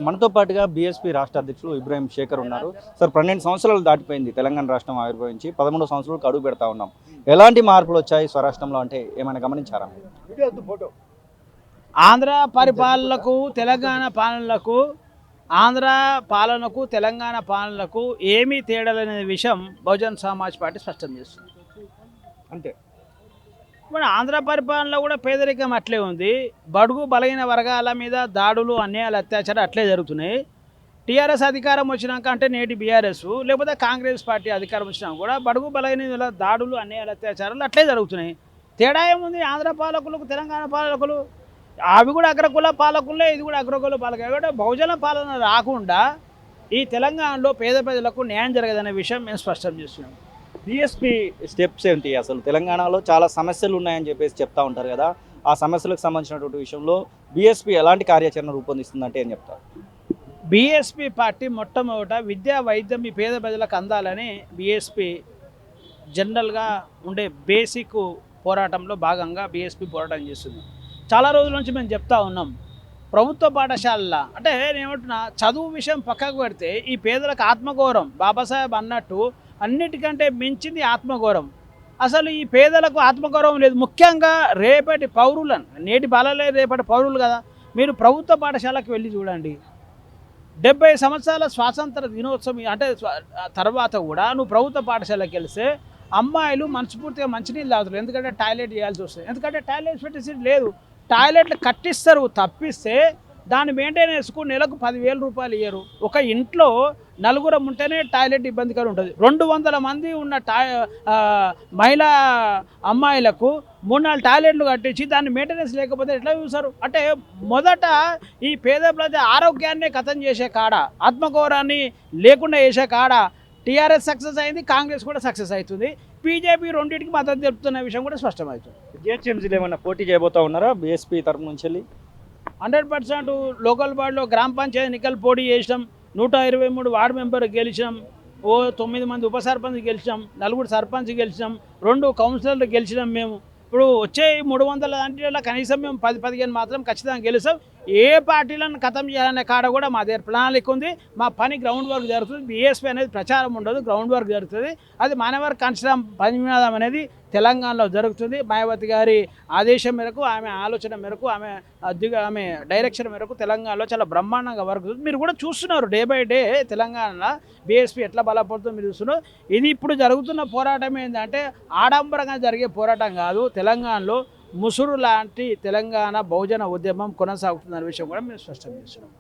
మనతో పాటుగా బీఎస్పీ రాష్ట్ర అధ్యక్షులు ఇబ్రాహిం శేఖర్ ఉన్నారు. సార్ 12 సంవత్సరాలు దాటిపోయింది తెలంగాణ రాష్ట్రం ఆవిర్భవించి 13 సంవత్సరాలకు అడుగు పెడతా ఉన్నాం. ఎలాంటి మార్పులు వచ్చాయి స్వరాష్ట్రంలో అంటే ఏమైనా గమనించారా? ఆంధ్ర పరిపాలనకు తెలంగాణ పాలనలకు ఆంధ్ర పాలనకు తెలంగాణ పాలనకు ఏమీ తేడాలనే విషయం బహుజన్ సమాజ్ పార్టీ స్పష్టం చేస్తుంది. అంటే మన ఆంధ్ర పరిపాలనలో కూడా పేదరికం అట్లే ఉంది. బడుగు బలహీన వర్గాల మీద దాడులు అన్యాయాలు అత్యాచారాలు అట్లే జరుగుతున్నాయి. టీఆర్ఎస్ అధికారం వచ్చినాక అంటే నేటి బీఆర్ఎస్ లేకపోతే కాంగ్రెస్ పార్టీ అధికారం వచ్చినా కూడా బడుగు బలహీన దాడులు అన్యాయాలు అత్యాచారాలు అట్లే జరుగుతున్నాయి. తేడా ఏముంది? ఆంధ్ర పాలకులకు తెలంగాణ పాలకులు అవి కూడా అగ్రకుల పాలకులే, ఇది కూడా అగ్రకుల పాలకులే. కాబట్టి బహుజన పాలన రాకుండా ఈ తెలంగాణలో పేద ప్రజలకు న్యాయం జరగదనే విషయం మేము స్పష్టం చేస్తున్నాం. బీఎస్పీ స్టెప్స్ ఏంటి? అసలు తెలంగాణలో చాలా సమస్యలు ఉన్నాయని చెప్పేసి చెప్తా ఉంటారు కదా, ఆ సమస్యలకు సంబంధించినటువంటి విషయంలో బీఎస్పీ ఎలాంటి కార్యాచరణ రూపొందిస్తుందంటే ఏం చెప్తారు? బీఎస్పీ పార్టీ మొట్టమొదట విద్యా వైద్యం ఈ పేద ప్రజలకు అందాలని బీఎస్పీ జనరల్గా ఉండే బేసిక్ పోరాటంలో భాగంగా బీఎస్పీ పోరాటం చేస్తుంది. చాలా రోజుల నుంచి మేము చెప్తా ఉన్నాం, ప్రభుత్వ పాఠశాలల అంటే నేనేమంటున్నా, చదువు విషయం పక్కకు పెడితే ఈ పేదలకు ఆత్మగౌరవం బాబాసాహెబ్ అన్నట్టు అన్నిటికంటే మించింది ఆత్మగౌరవం. అసలు ఈ పేదలకు ఆత్మగౌరవం లేదు. ముఖ్యంగా రేపటి పౌరులను, నేటి బాలలే రేపటి పౌరులు కదా. మీరు ప్రభుత్వ పాఠశాలకు వెళ్ళి చూడండి. 70 సంవత్సరాల స్వాతంత్ర దినోత్సవం అంటే తర్వాత కూడా నువ్వు ప్రభుత్వ పాఠశాలకు వెళ్తే అమ్మాయిలు మనస్ఫూర్తిగా మంచినీళ్ళు తాగుతారు. ఎందుకంటే టాయిలెట్ చేయాల్సి వస్తుంది. ఎందుకంటే టాయిలెట్ ఫెసిలిటీ లేదు. టాయిలెట్లు కట్టిస్తారు తప్పిస్తే దాని మెయింటెనెన్స్కు నెలకు 10,000 రూపాయలు ఇయ్యరు. ఒక ఇంట్లో నలుగురం ఉంటేనే టాయిలెట్ ఇబ్బందికరం ఉంటుంది. 200 మంది ఉన్న మహిళా అమ్మాయిలకు 3-4 టాయిలెట్లు కట్టించి దాన్ని మెయింటెనెన్స్ లేకపోతే ఎట్లా చూస్తారు? అంటే మొదట ఈ పేద ప్రజల ఆరోగ్యాన్ని ఖతం చేసే కాడ, ఆత్మగౌరవాన్ని లేకుండా చేసే కాడ టీఆర్ఎస్ సక్సెస్ అయింది, కాంగ్రెస్ కూడా సక్సెస్ అవుతుంది. బీజేపీ రెండింటికి మద్దతు తెలుపుతున్న విషయం కూడా స్పష్టమవుతుంది. జిహెచ్ఎంసీలో ఏమైనా పోటీ చేయబోతా ఉన్నారా బీఎస్పీ తరఫు నుంచి వెళ్ళి? 100% లోకల్ బాడీలో గ్రామ పంచాయతీ ఎన్నికలు పోటీ చేసినాం. 123 వార్డు మెంబర్ గెలిచినాం. 9 మంది ఉప సర్పంచ్ గెలిచినాం. 4 సర్పంచ్ గెలిచినాం. 2 కౌన్సిలర్లు గెలిచినాం. మేము ఇప్పుడు వచ్చే 300 దాంట్లో కనీసం మేము 10-15 మాత్రం ఖచ్చితంగా గెలుస్తాం. ఏ పార్టీలను ఖతం చేయాలనే కాడ కూడా మా దగ్గర ప్రణాళిక ఉంది. మా పని గ్రౌండ్ వర్క్ జరుగుతుంది. బీఎస్పీ అనేది ప్రచారం ఉండదు, గ్రౌండ్ వర్క్ జరుగుతుంది. అది మానవర్ కన్స్ట్రమ్ పనిమాదం అనేది తెలంగాణలో జరుగుతుంది. మాయావతి గారి ఆదేశం మేరకు, ఆమె ఆలోచన మేరకు, ఆమె డైరెక్షన్ మేరకు తెలంగాణలో చాలా బ్రహ్మాండంగా వర్క్ జరుగుతుంది. మీరు కూడా చూస్తున్నారు డే బై డే తెలంగాణలో బీఎస్పీ ఎట్లా బలపడుతుందో మీరు చూస్తున్నారు. ఇది ఇప్పుడు జరుగుతున్న పోరాటం ఏంటంటే ఆడంబరంగా జరిగే పోరాటం కాదు. తెలంగాణలో ముసురు లాంటి తెలంగాణ బహుజన ఉద్యమం కొనసాగుతుందనే విషయం కూడా మేము స్పష్టం చేస్తున్నాం.